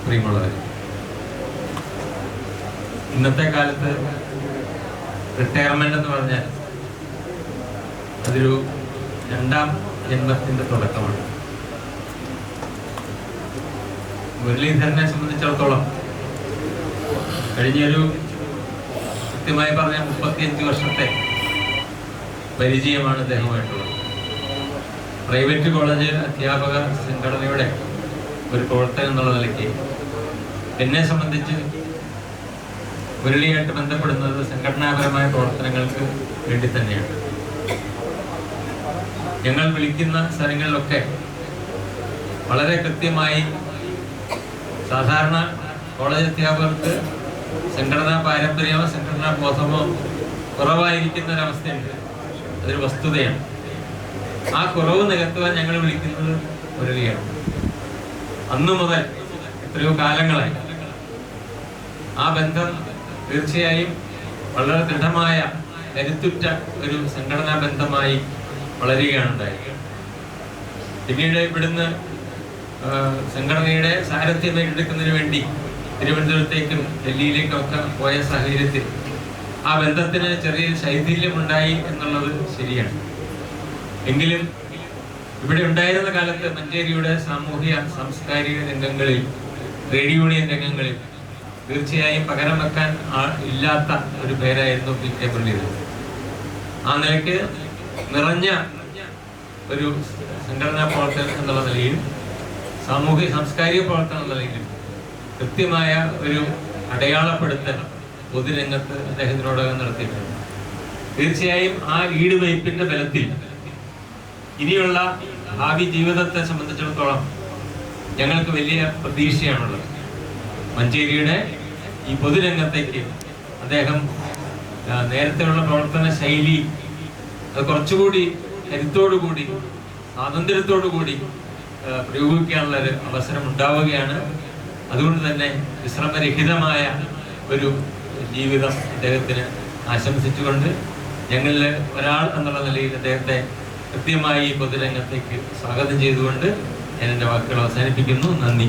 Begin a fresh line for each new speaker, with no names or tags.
പ്രിയമുള്ളവർ, ഇന്നത്തെ കാലത്ത് റിട്ടയർമെന്റ് എന്ന് പറഞ്ഞാൽ അതൊരു രണ്ടാം ജന്മത്തിന്റെ തുടക്കമാണ്. മുരളീധരനെ സംബന്ധിച്ചിടത്തോളം കഴിഞ്ഞൊരു കൃത്യമായി പറഞ്ഞ 35 വർഷത്തെ പരിചയമാണ് അദ്ദേഹമായിട്ടുള്ളത്. പ്രൈവറ്റ് കോളേജ് അധ്യാപക സംഘടനയുടെ ഒരു പ്രവർത്തനം എന്നുള്ള നിലയ്ക്ക് എന്നെ സംബന്ധിച്ച് മുരളിയായിട്ട് ബന്ധപ്പെടുന്നത് സംഘടനാപരമായ പ്രവർത്തനങ്ങൾക്ക് വേണ്ടി തന്നെയാണ്. ഞങ്ങൾ വിളിക്കുന്ന സ്ഥലങ്ങളിലൊക്കെ വളരെ കൃത്യമായി സാധാരണ കോളേജ് അധ്യാപകർക്ക് സംഘടനാ പാരമ്പര്യമോ സംഘടനാ ബോധമോ കുറവായിരിക്കുന്ന ഒരവസ്ഥയുണ്ട്. അതൊരു വസ്തുതയാണ്. ആ കുറവ് നികത്തുവാൻ ഞങ്ങൾ വിളിക്കുന്നത് മുരളിയാണ്. അന്നു മുതൽ എത്രയോ കാലങ്ങളായി ആ ബന്ധം തീർച്ചയായും വളരെ ദൃഢമായ കരുത്തുറ്റ ഒരു സംഘടനാ ബന്ധമായി വളരുകയാണ് ഉണ്ടായത്. പിന്നീട് ഇവിടുന്ന് സംഘടനയുടെ സാരഥ്യം ഏറ്റെടുക്കുന്നതിന് വേണ്ടി തിരുവനന്തപുരത്തേക്കും ഡൽഹിയിലേക്കും ഒക്കെ പോയ സാഹചര്യത്തിൽ ആ ബന്ധത്തിന് ചെറിയൊരു ശൈഥില്യമുണ്ടായി എന്നുള്ളത് ശരിയാണ്. എങ്കിലും ഇവിടെ ഉണ്ടായിരുന്ന കാലത്ത് മഞ്ചേരിയുടെ സാമൂഹിക സാംസ്കാരിക രംഗങ്ങളിൽ, ട്രേഡ് യൂണിയൻ രംഗങ്ങളിൽ തീർച്ചയായും പകരം വെക്കാൻ ഇല്ലാത്ത ഒരു പേരായിരുന്നു PK മുരളീധരൻ. ആ നിലയ്ക്ക് നിറഞ്ഞ ഒരു സംഘടനാ പ്രവർത്തനം എന്നുള്ള നിലയിൽ, സാമൂഹിക സാംസ്കാരിക പ്രവർത്തനം എന്ന നിലയിൽ കൃത്യമായ ഒരു അടയാളപ്പെടുത്തൽ പൊതുരംഗത്ത് അദ്ദേഹത്തിനോടകം നടത്തിയിട്ടുണ്ട്. തീർച്ചയായും ആ ഈടുവയ്പിന്റെ ബലത്തിൽ ഇനിയുള്ള ഭാവി ജീവിതത്തെ സംബന്ധിച്ചിടത്തോളം ഞങ്ങൾക്ക് വലിയ പ്രതീക്ഷയാണുള്ളത്. മഞ്ചേരിയുടെ ഈ പൊതുരംഗത്തേക്ക് അദ്ദേഹം നേരത്തെയുള്ള പ്രവർത്തന ശൈലി അത് കുറച്ചുകൂടി കരുത്തോടുകൂടി സ്വാതന്ത്ര്യത്തോടുകൂടി പ്രയോഗിക്കാനുള്ള ഒരു അവസരം ഉണ്ടാവുകയാണ്. അതുകൊണ്ട് തന്നെ വിശ്രമരഹിതമായ ഒരു ജീവിതം അദ്ദേഹത്തിന് ആശംസിച്ചുകൊണ്ട് ഞങ്ങളിൽ ഒരാൾ എന്നുള്ള നിലയിൽ അദ്ദേഹത്തെ കൃത്യമായി പൊതുരംഗത്തേക്ക് സ്വാഗതം ചെയ്തുകൊണ്ട് ഞാൻ എൻ്റെ വാക്കുകൾ അവസാനിപ്പിക്കുന്നു. നന്ദി.